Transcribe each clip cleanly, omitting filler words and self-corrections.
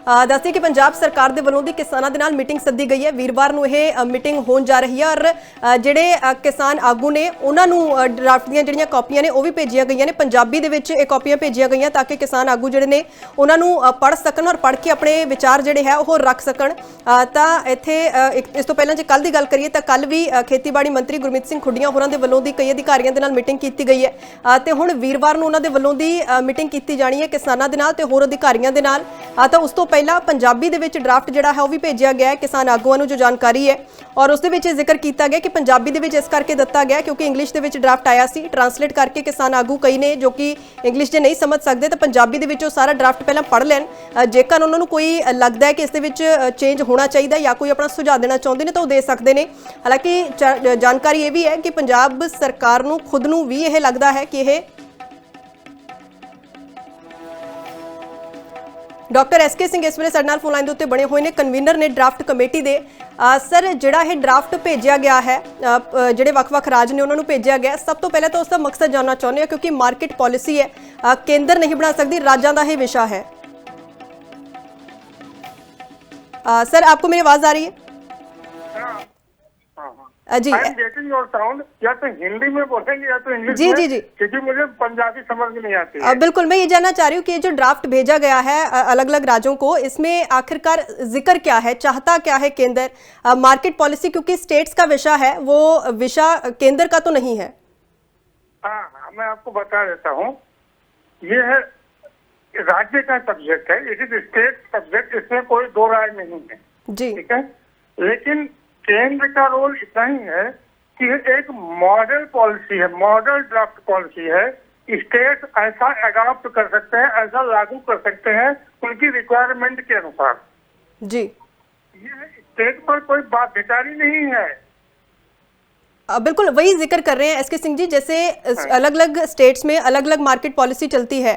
ਦੱਸਦੇ ਕਿ ਪੰਜਾਬ ਸਰਕਾਰ ਦੇ ਵੱਲੋਂ ਦੀ ਕਿਸਾਨਾਂ ਦੇ ਨਾਲ ਮੀਟਿੰਗ ਸੱਦੀ ਗਈ ਹੈ। ਵੀਰਵਾਰ ਨੂੰ ਇਹ ਮੀਟਿੰਗ ਹੋਣ ਜਾ ਰਹੀ ਹੈ ਔਰ ਜਿਹੜੇ ਕਿਸਾਨ ਆਗੂ ਨੇ ਉਹਨਾਂ ਨੂੰ ਡਰਾਫਟ ਦੀਆਂ ਜਿਹੜੀਆਂ ਕਾਪੀਆਂ ਨੇ ਉਹ ਵੀ ਭੇਜੀਆਂ ਗਈਆਂ ਨੇ। ਪੰਜਾਬੀ ਦੇ ਵਿੱਚ ਇਹ ਕਾਪੀਆਂ ਭੇਜੀਆਂ ਗਈਆਂ ਤਾਂ ਕਿ ਕਿਸਾਨ ਆਗੂ ਜਿਹੜੇ ਨੇ ਉਹਨਾਂ ਨੂੰ ਪੜ੍ਹ ਸਕਣ ਔਰ ਪੜ੍ਹ ਕੇ ਆਪਣੇ ਵਿਚਾਰ ਜਿਹੜੇ ਹੈ ਉਹ ਰੱਖ ਸਕਣ। ਤਾਂ ਇੱਥੇ ਇਸ ਤੋਂ ਪਹਿਲਾਂ ਜੇ ਕੱਲ ਦੀ ਗੱਲ ਕਰੀਏ ਤਾਂ ਕੱਲ ਵੀ ਖੇਤੀਬਾੜੀ ਮੰਤਰੀ ਗੁਰਮੀਤ ਸਿੰਘ ਖੁੱਡੀਆਂ ਹੋਰਾਂ ਦੇ ਵੱਲੋਂ ਦੀ ਕਈ ਅਧਿਕਾਰੀਆਂ ਦੇ ਨਾਲ ਮੀਟਿੰਗ ਕੀਤੀ ਗਈ ਹੈ ਤੇ ਹੁਣ ਵੀਰਵਾਰ ਨੂੰ ਉਹਨਾਂ ਦੇ ਵੱਲੋਂ ਦੀ ਮੀਟਿੰਗ ਕੀਤੀ ਜਾਣੀ ਹੈ ਕਿਸਾਨਾਂ ਦੇ ਨਾਲ ਤੇ ਹੋਰ ਅਧਿਕਾਰੀਆਂ ਦੇ ਨਾਲ। ਤਾਂ ਉਸ ਤੋਂ ਪਹਿਲਾਂ ਪੰਜਾਬੀ ਦੇ ਵਿੱਚ ਡਰਾਫਟ ਜਿਹੜਾ ਹੈ ਉਹ ਵੀ ਭੇਜਿਆ ਗਿਆ ਹੈ ਕਿਸਾਨ ਆਗੂਆਂ ਨੂੰ, ਜੋ ਜਾਣਕਾਰੀ ਹੈ ਔਰ ਉਸ ਦੇ ਵਿੱਚ ਜ਼ਿਕਰ ਕੀਤਾ ਗਿਆ ਕਿ ਪੰਜਾਬੀ ਦੇ ਵਿੱਚ ਇਸ ਕਰਕੇ ਦਿੱਤਾ ਗਿਆ ਕਿਉਂਕਿ ਇੰਗਲਿਸ਼ ਦੇ ਵਿੱਚ ਡਰਾਫਟ ਆਇਆ ਸੀ। ਟਰਾਂਸਲੇਟ ਕਰਕੇ ਕਿਸਾਨ ਆਗੂ ਕਈ ਨੇ ਜੋ ਕਿ ਇੰਗਲਿਸ਼ ਜੇ ਨਹੀਂ ਸਮਝ ਸਕਦੇ ਤਾਂ ਪੰਜਾਬੀ ਦੇ ਵਿੱਚ ਉਹ ਸਾਰਾ ਡਰਾਫਟ ਪਹਿਲਾਂ ਪੜ੍ਹ ਲੈਣ। ਜੇਕਰ ਉਹਨਾਂ ਨੂੰ ਕੋਈ ਲੱਗਦਾ ਹੈ ਕਿ ਇਸ ਦੇ ਵਿੱਚ ਚੇਂਜ ਹੋਣਾ ਚਾਹੀਦਾ ਜਾਂ ਕੋਈ ਆਪਣਾ ਸੁਝਾਅ ਦੇਣਾ ਚਾਹੁੰਦੇ ਨੇ ਤਾਂ ਉਹ ਦੇ ਸਕਦੇ ਨੇ। ਹਾਲਾਂਕਿ ਜਾਣਕਾਰੀ ਇਹ ਵੀ ਹੈ ਕਿ ਪੰਜਾਬ ਸਰਕਾਰ ਨੂੰ ਖੁਦ ਨੂੰ ਵੀ ਇਹ ਲੱਗਦਾ ਹੈ ਕਿ ਇਹ ਡਾਕਟਰ ਐਸਕੇ ਸਿੰਘ ਇਸ ਵੇਲੇ ਸਾਡੇ ਨਾਲ ਫੋਨ ਲਾਈਨ ਦੇ ਉੱਤੇ ਬਣੇ ਹੋਏ ਨੇ, ਕਨਵੀਨਰ ਨੇ ਡਰਾਫਟ ਕਮੇਟੀ ਦੇ। ਸਰ, ਜਿਹੜਾ ਇਹ ਡਰਾਫਟ ਭੇਜਿਆ ਗਿਆ ਹੈ ਜਿਹੜੇ ਵੱਖ-ਵੱਖ ਰਾਜ ਨੇ ਉਹਨਾਂ ਨੂੰ ਭੇਜਿਆ ਗਿਆ, ਸਭ ਤੋਂ ਪਹਿਲਾਂ ਤਾਂ ਉਸ ਦਾ ਮਕਸਦ ਜਾਣਨਾ ਚਾਹੁੰਦੇ ਹਾਂ ਕਿਉਂਕਿ ਮਾਰਕੀਟ ਪਾਲਿਸੀ ਹੈ, ਕੇਂਦਰ ਨਹੀਂ ਬਣਾ ਸਕਦੀ, ਰਾਜਾਂ ਦਾ ਇਹ विषय है। सर, आपको मेरी आवाज आ रही है? जी, साउंड या तो हिंदी में बोलेंगे या तो इंग्लिश जी में, जी जी, क्योंकि मुझे पंजाबी समझ में नहीं आती है। बिल्कुल, मैं ये जानना चाह रही हूँ कि ये जो ड्राफ्ट भेजा गया है अलग अलग राज्यों को, इसमें आखिरकार जिक्र क्या है, चाहता क्या है केंद्र? मार्केट पॉलिसी क्योंकि स्टेट्स का विषय है, वो विषय केंद्र का तो नहीं है। हाँ, मैं आपको बता देता हूँ, ये है राज्य का सब्जेक्ट है, इट इज स्टेट सब्जेक्ट, इसमें कोई दो राय नहीं है जी, ठीक है। लेकिन केंद्र का रोल इतना ही है कि एक मॉडल पॉलिसी है, मॉडल ड्राफ्ट पॉलिसी है। स्टेट ऐसा अडॉप्ट कर सकते हैं, ऐसा लागू कर सकते हैं उनकी रिक्वायरमेंट के अनुसार जी। ये स्टेट पर कोई बाध्यकारी नहीं है। बिल्कुल वही जिक्र कर रहे हैं एसके सिंह जी, जैसे अलग अलग स्टेट्स में अलग अलग मार्केट पॉलिसी चलती है,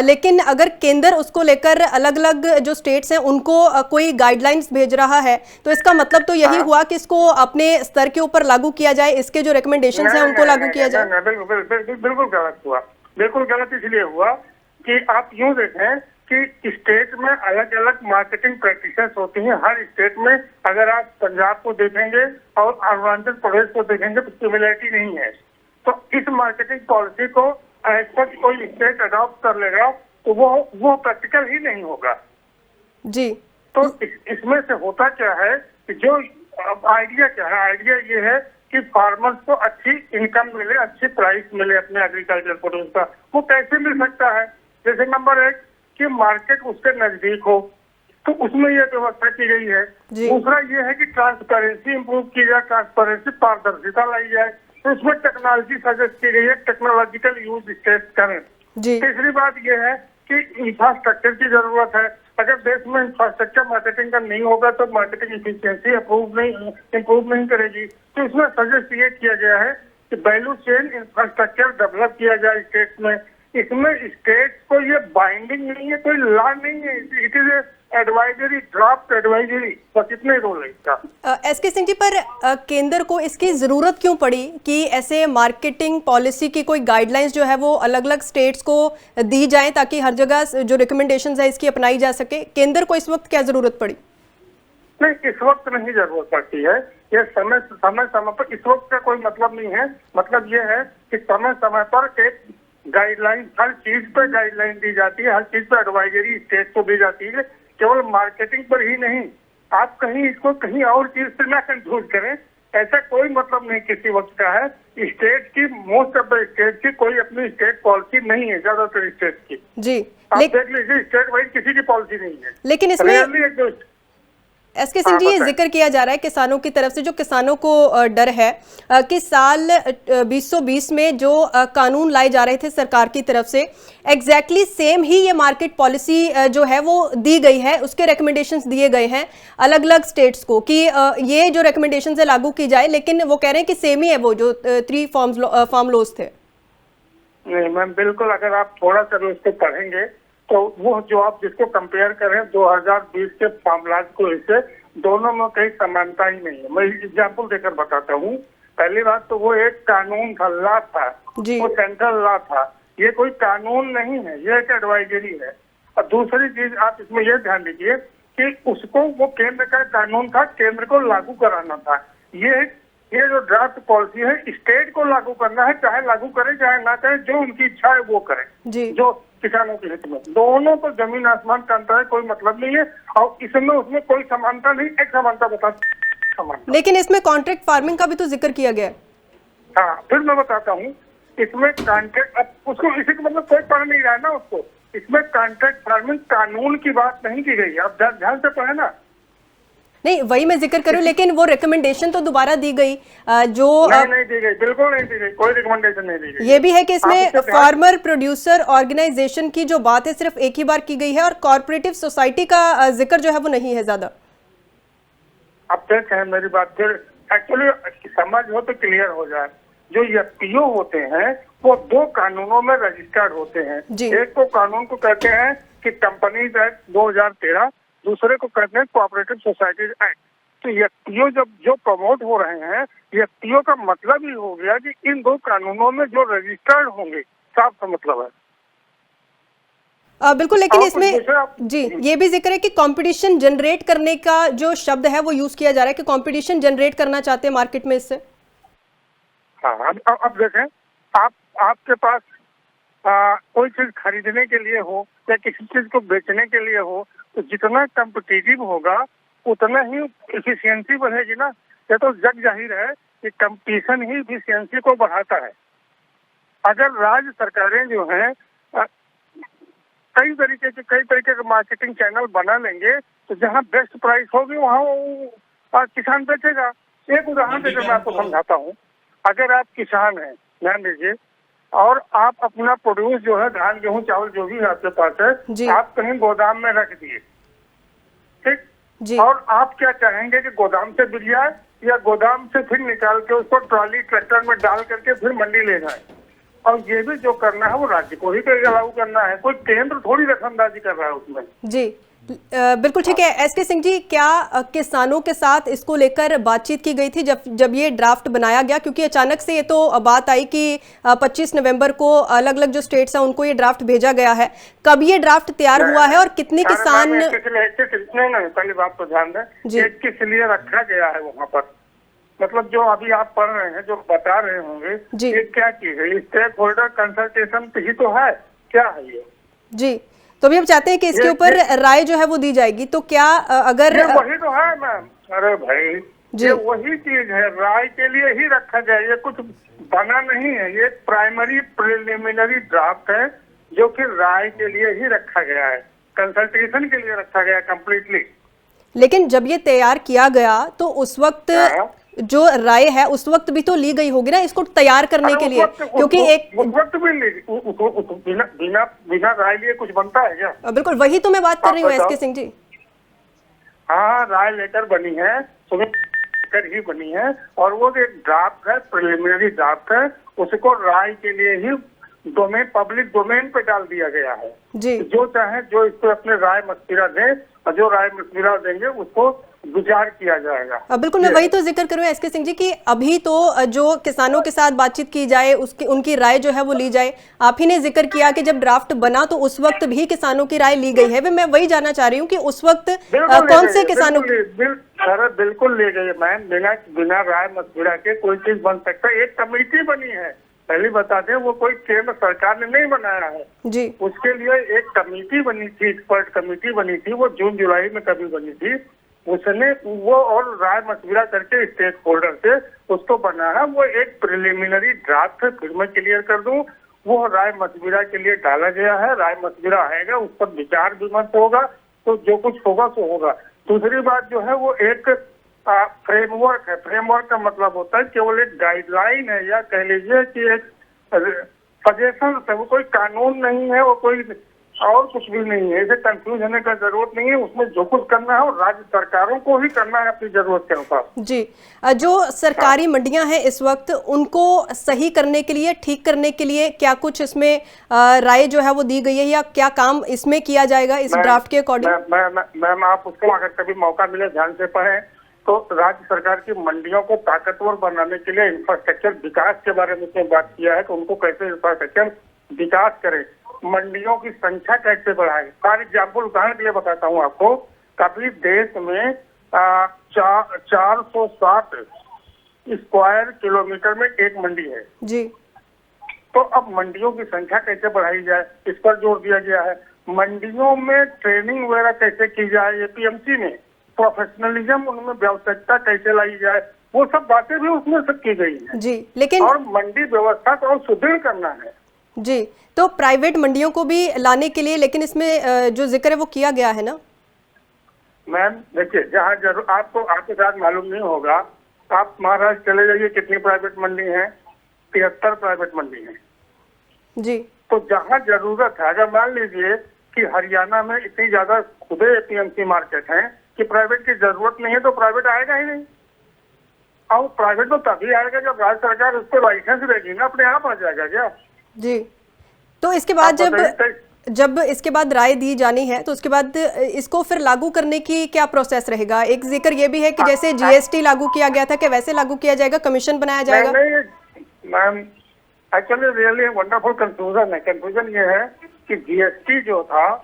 लेकिन अगर केंद्र उसको लेकर अलग अलग जो स्टेट्स हैं उनको कोई गाइडलाइंस भेज रहा है तो इसका मतलब तो यही हुआ कि इसको अपने स्तर के ऊपर लागू किया जाए, इसके जो रिकमेंडेशंस हैं उनको लागू किया जाए। बिल्कुल गलत हुआ, बिल्कुल गलत इसलिए हुआ कि आप यूं देखें कि स्टेट में अलग अलग मार्केटिंग प्रैक्टिसेस होती हैं। हर स्टेट में अगर आप पंजाब को देखेंगे और अरुणाचल प्रदेश को देखेंगे तो सिमिलरिटी नहीं है। तो इस मार्केटिंग पॉलिसी को ऐसा कोई स्टेट अडॉप्ट कर लेगा तो वो प्रैक्टिकल ही नहीं होगा जी। तो इसमें से होता क्या है कि जो आइडिया क्या है, आइडिया ये है कि फार्मर्स को अच्छी इनकम मिले, अच्छी प्राइस मिले अपने एग्रीकल्चर प्रोड्यूस का। वो कैसे मिल सकता है? जैसे नंबर एक कि मार्केट उसके नजदीक हो, तो उसमें यह व्यवस्था की गई है। दूसरा ये है कि ट्रांसपेरेंसी इंप्रूव की जाए, ट्रांसपेरेंसी पारदर्शिता लाई जाए, तो उसमें टेक्नोलॉजी सजेस्ट की गई है, टेक्नोलॉजिकल यूज स्टेट करें। तीसरी बात यह है कि इंफ्रास्ट्रक्चर की जरूरत है। अगर देश में इंफ्रास्ट्रक्चर मार्केटिंग का नहीं होगा तो मार्केटिंग इफिशियंसी इम्प्रूव नहीं करेगी। तो इसमें सजेस्ट ये किया गया है कि वैल्यू चेन इंफ्रास्ट्रक्चर डेवलप किया जाए स्टेट में। इसमें स्टेट को ये बाइंडिंग नहीं है, कोई लॉ नहीं है, it is advisory, draft advisory, बस इतने रोल है इसका। एसके सिंह जी, पर केंद्र को इसकी जरूरत क्यों पड़ी कि ऐसे मार्केटिंग पॉलिसी की कोई गाइडलाइंस जो है वो अलग अलग स्टेट्स को दी जाए ताकि हर जगह जो रिकमेंडेशंस है इसकी अपनाई जा सके? केंद्र को इस वक्त क्या जरूरत पड़ी? नहीं, इस वक्त नहीं जरूरत पड़ती है। ये समय पर, इस वक्त का कोई मतलब नहीं है। मतलब ये है कि समय समय पर एक गाइडलाइन, हर चीज पे गाइडलाइन दी जाती है, हर चीज पे एडवाइजरी स्टेट को दी जाती है। केवल मार्केटिंग पर ही नहीं, आप कहीं इसको कहीं और चीज से ना कंफ्यूज करें, ऐसा कोई मतलब नहीं किसी वक्त का है। स्टेट की, मोस्ट ऑफ द स्टेट की कोई अपनी स्टेट पॉलिसी नहीं है, ज्यादातर स्टेट की जी। आप देख लीजिए, स्टेट वाइज किसी की पॉलिसी नहीं है। लेकिन इसमें एसके सिंह जी, ये जिक्र किया जा रहा है किसानों की तरफ से, जो किसानों को डर है कि साल 2020 में जो कानून लाए जा रहे थे सरकार की तरफ से, एग्जैक्टली सेम ही ये मार्केट पॉलिसी जो है वो दी गई है, उसके रिकमेंडेशंस दिए गए हैं अलग अलग स्टेट्स को कि ये जो रिकमेंडेशंस है लागू की जाए, लेकिन वो कह रहे हैं कि सेम ही है वो जो 3 फार्म लॉज थे। नहीं मैम, बिल्कुल, अगर आप थोड़ा सा उसको पढ़ेंगे तो वो जो आप जिसको कंपेयर करें 2020 के मामलात को, इससे दोनों में कहीं समानता ही नहीं है। मैं एग्जाम्पल देकर बताता हूँ। पहली बात तो वो एक कानून था, लॉ था, वो सेंट्रल लॉ था। ये कोई कानून नहीं है, ये एक एडवाइजरी है। और दूसरी चीज आप इसमें यह ध्यान दीजिए कि उसको वो केंद्र का कानून था, केंद्र को लागू कराना था। ये जो ड्राफ्ट पॉलिसी है स्टेट को लागू करना है, चाहे लागू करे चाहे ना करे, जो उनकी इच्छा है वो करे, जो किसानों के हित में। दोनों को जमीन आसमान का अंतर है, कोई मतलब नहीं है। और इसमें उसमें कोई समानता नहीं, एक समानता बता समानता। लेकिन इसमें कॉन्ट्रैक्ट फार्मिंग का भी तो जिक्र किया गया है। हाँ, फिर मैं बताता हूँ इसमें कॉन्ट्रैक्ट, अब उसको इसी का मतलब कोई पढ़ नहीं रहा है ना उसको। इसमें कॉन्ट्रैक्ट फार्मिंग कानून की बात नहीं की गई है, आप ध्यान से पढ़े ना। नहीं, वही मैं जिक्र करूं, लेकिन वो रिकमेंडेशन तो दोबारा दी गई जो नहीं दी गई, बिल्कुल नहीं दी गई, कोई रिकमेंडेशन नहीं दी गई। ये भी है कि इसमें फार्मर प्रोड्यूसर ऑर्गेनाइजेशन की जो बात है सिर्फ एक ही बार की गई है और कॉर्पोरेटिव सोसाइटी का जिक्र जो है वो नहीं है ज्यादा। अब तक है मेरी बात, फिर एक्चुअली समझ हो तो क्लियर हो जाए। जो एफपीओ होते हैं वो दो कानूनों में रजिस्टर्ड होते हैं। एक को कानून को कहते हैं कि कंपनीज एक्ट 2013, दूसरे को कहते हैं कोऑपरेटिव सोसाइटीज एक्ट। तो एफपीओ जब जो प्रमोट हो रहे हैं, एफपीओ का मतलब ही हो गया कि इन दो कानूनों में जो रजिस्टर्ड होंगे, साफ सा मतलब है। बिल्कुल, लेकिन इसमें जी ये भी जिक्र है कि कंपटीशन जनरेट करने का जो शब्द है वो यूज किया जा रहा है कि कंपटीशन जनरेट करना चाहते हैं मार्केट में इससे। हाँ, अब देखें, आपके पास कोई चीज खरीदने के लिए हो या किसी चीज को बेचने के लिए हो, तो जितना कम्पिटिटिव होगा उतना ही इफिशियंसी बढ़ेगी ना। ये तो जग जाहिर है कि कंपटीशन ही इफिशियंसी को बढ़ाता है। अगर राज्य सरकारें जो हैं कई तरीके के मार्केटिंग चैनल बना लेंगे, तो जहाँ बेस्ट प्राइस होगी वहाँ किसान बेचेगा। एक उदाहरण देकर मैं आपको समझाता हूँ। अगर आप किसान हैं, ध्यान दीजिए, और आप अपना प्रोड्यूस जो है धान गेहूं चावल जो भी आपके पास है, आप कहीं गोदाम में रख दिए, ठीक, और आप क्या चाहेंगे कि गोदाम से बिक जाए या गोदाम से फिर निकाल के उसको ट्रॉली ट्रैक्टर में डाल करके फिर मंडी ले जाए। और ये भी जो करना है वो राज्य को ही लागू करना है, कोई केंद्र थोड़ी दखलंदाजी कर रहा है उसमें। जी बिल्कुल ठीक है। एसके सिंह जी, क्या किसानों के साथ इसको लेकर बातचीत की गई थी जब ये ड्राफ्ट बनाया गया? क्योंकि अचानक से ये तो बात आई कि 25 नवंबर को अलग अलग जो स्टेट्स हैं उनको ये ड्राफ्ट भेजा गया है। कब ये ड्राफ्ट तैयार हुआ है और कितने किसान? नहीं, पहली बात तो ध्यान दें, किस लिए रखा गया है वहाँ पर, मतलब जो अभी आप पढ़ रहे हैं, जो बता रहे होंगे, ये क्या चीज है? स्टेक होल्डर कंसल्टेशन ही तो है, क्या है ये? जी, तो अभी हम चाहते हैं कि इसके ऊपर राय जो है वो दी जाएगी, तो क्या अगर वही तो है मैम, अरे भाई ये वही चीज है, राय के लिए ही रखा गया, ये कुछ बना नहीं है। ये प्राइमरी प्रिलिमिनरी ड्राफ्ट है जो कि राय के लिए ही रखा गया है, कंसल्टेशन के लिए रखा गया कम्प्लीटली। लेकिन जब ये तैयार किया गया तो उस वक्त जो राय है उस वक्त भी तो ली गई होगी ना इसको तैयार करने के लिए, क्योंकि उस वक्त भी बिना राय लिए कुछ बनता है क्या? बिल्कुल, वही तो मैं बात कर रही हूँ एसके सिंह जी। हाँ, राय लेकर बनी है, कर ही बनी है, और वो एक ड्राफ्ट है, प्रिलिमिनरी ड्राफ्ट है, उसको राय के लिए ही डोमेन, पब्लिक डोमेन पे डाल दिया गया है जी। जो चाहे जो इस पे अपने राय मशविरा दें, और जो राय मशविरा देंगे उसको विचार किया जाएगा। बिल्कुल, मैं वही तो जिक्र करूँ एसके सिंह जी कि अभी तो जो किसानों के साथ बातचीत की जाए, उसकी उनकी राय जो है वो ली जाए। आप ही ने जिक्र किया कि जब ड्राफ्ट बना तो उस वक्त भी किसानों की राय ली गई है। मैं वही जानना चाह रही हूँ कि उस वक्त कौन से किसानों बिल्कुल ले गई मैम, बिना राय मशविरा के कोई चीज बन सकता है। एक कमेटी बनी है, पहले बता दें, वो कोई केंद्र सरकार ने नहीं बनाया है जी। उसके लिए एक कमेटी बनी थी, एक्सपर्ट कमेटी बनी थी, वो जून जुलाई में कभी बनी थी, उसने वो और राय मशविरा करके स्टेक होल्डर से उसको बनाया। वो एक प्रिलिमिनरी ड्राफ्ट है, फिर मैं क्लियर कर दूं, वो राय मशविरा के लिए डाला गया है। राय मशविरा आएगा, उस पर विचार विमर्श होगा, तो जो कुछ होगा सो होगा। दूसरी बात जो है वो एक फ्रेमवर्क है। फ्रेमवर्क का मतलब होता है केवल एक गाइडलाइन है, या कह लीजिए कि एक सजेशन है, वो कोई कानून नहीं है, वो कोई और कुछ भी नहीं है। इसे कंफ्यूज होने का जरूरत नहीं है, उसमें जो कुछ करना है और राज्य सरकारों को ही करना है अपनी जरूरत के अनुसार जी। जो सरकारी मंडियां हैं इस वक्त, उनको सही करने के लिए, ठीक करने के लिए क्या कुछ इसमें राय जो है वो दी गई है, या क्या काम इसमें किया जाएगा इस ड्राफ्ट के अकॉर्डिंग? मैम, आप उसको अगर कभी मौका मिले ध्यान से पढ़ें, तो राज्य सरकार की मंडियों को ताकतवर बनाने के लिए इंफ्रास्ट्रक्चर विकास के बारे में बात किया है कि उनको कैसे इंफ्रास्ट्रक्चर विकास करें। मंडियों की संख्या कैसे बढ़ाएं। फॉर एग्जाम्पल उदाहरण के लिए बताता हूँ आपको, कभी देश में 460 स्क्वायर किलोमीटर में एक मंडी है जी। तो अब मंडियों की संख्या कैसे बढ़ाई जाए, इस पर जोर दिया गया है। मंडियों में ट्रेनिंग वगैरह कैसे की जाए, एपीएमसी में प्रोफेशनलिज्म, उनमें व्यावसायिकता कैसे लाई जाए, वो सब बातें भी उसमें सब की गई हैं जी। लेकिन और मंडी व्यवस्था को और सुदृढ़ करना है जी। तो प्राइवेट मंडियों को भी लाने के लिए, लेकिन इसमें जो जिक्र है वो किया गया है ना मैम। देखिए, जहाँ जरूर आपको आपके साथ मालूम नहीं होगा, आप महाराष्ट्र चले जाइए, कितनी प्राइवेट मंडी है, 73 प्राइवेट मंडी है जी। तो जहाँ जरूरत है, अगर मान लीजिए कि हरियाणा में इतनी ज्यादा खुदे एपीएमसी मार्केट है कि प्राइवेट की जरूरत नहीं है, तो प्राइवेट आएगा ही नहीं। और प्राइवेट तो तभी आएगा जब राज्य सरकार उसको लाइसेंस देगी ना, अपने आप आ जाएगा क्या जी। तो इसके बाद आप बताइए, जब इसके बाद राय दी जानी है तो उसके बाद इसको फिर लागू करने की क्या प्रोसेस रहेगा? एक जिक्र ये भी है कि जैसे जीएसटी लागू किया गया था कि वैसे लागू किया जाएगा, कमीशन बनाया जाएगा। नहीं ma'am, actually really wonderful confusion है। कंफ्यूजन ये है कि जीएसटी जो था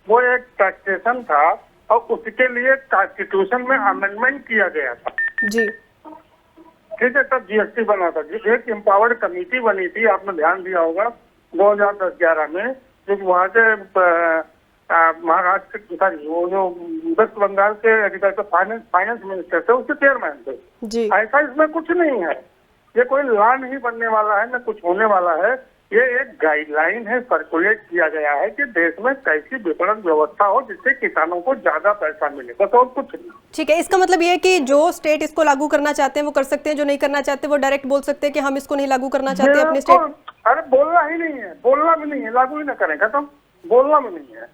वो एक टैक्सेशन था और उसके लिए कॉन्स्टिट्यूशन में अमेंडमेंट किया गया था जी। ठीक है, तब जीएसटी बना था। एक एम्पावर्ड कमेटी बनी थी, आपने ध्यान दिया होगा 2010-11 में, जो वहाँ के महाराष्ट्र सॉरी वो जो वेस्ट बंगाल के एग्रीकल्चर फाइनेंस मिनिस्टर थे, उसके चेयरमैन थे जी। ऐसा इसमें कुछ नहीं है, ये कोई लॉ नहीं बनने वाला है, न कुछ होने वाला है। ये एक गाइडलाइन है, सर्कुलेट किया गया है कि देश में कैसी विपणन व्यवस्था हो जिससे किसानों को ज्यादा पैसा मिले, बस और कुछ नहीं। ठीक है, इसका मतलब ये है कि जो स्टेट इसको लागू करना चाहते हैं वो कर सकते हैं, जो नहीं करना चाहते वो डायरेक्ट बोल सकते हैं कि हम इसको नहीं लागू करना चाहते अपने स्टेट। अरे बोलना ही नहीं है, बोलना भी नहीं है, लागू ही ना करें, खत्म, बोलना भी नहीं है।